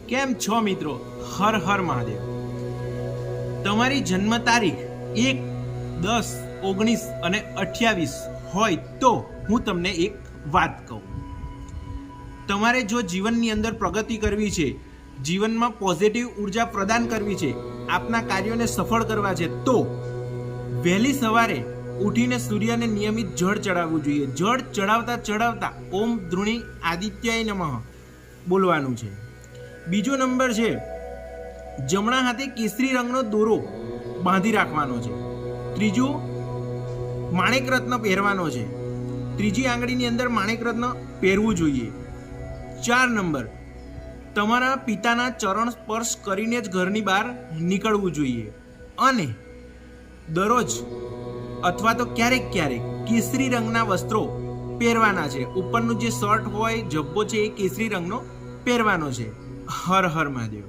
કેમ છો મિત્રો? હર હર મહાદેવ. તમારી જન્મ તારીખ 1, 10, 19 અને 28 હોય તો હું તમને એક વાત કહું. તમારે જો જીવનની અંદર પ્રગતિ કરવી છે, જીવનમાં પોઝિટિવ ઉર્જા પ્રદાન કરવી છે, આપના કાર્યોને સફળ કરવા છે, તો વહેલી સવારે ઉઠીને સૂર્યને નિયમિત જળ ચડાવવું જોઈએ. જળ ચડાવતા ચડાવતા ઓમ ધ્રુણી આદિત્યાય નમઃ બોલવાનું છે. બીજો નંબર છે, જમણા હાથે કેસરી રંગનો દોરો બાંધી રાખવાનો છે. ત્રીજું, માણેક રત્ન પહેરવાનો છે. ત્રીજી આંગળીની અંદર માણેક રત્ન પહેરવું જોઈએ. 4 નંબર, તમારા પિતાના ચરણ સ્પર્શ કરીને જ ઘરની બહાર નીકળવું જોઈએ. અને દરરોજ અથવા તો ક્યારેક ક્યારેક કેસરી રંગના વસ્ત્રો પહેરવાના છે. ઉપરનું જે શર્ટ હોય, જબ્બો છે, એ કેસરી રંગનો પહેરવાનો છે. હર હર મહાદેવ.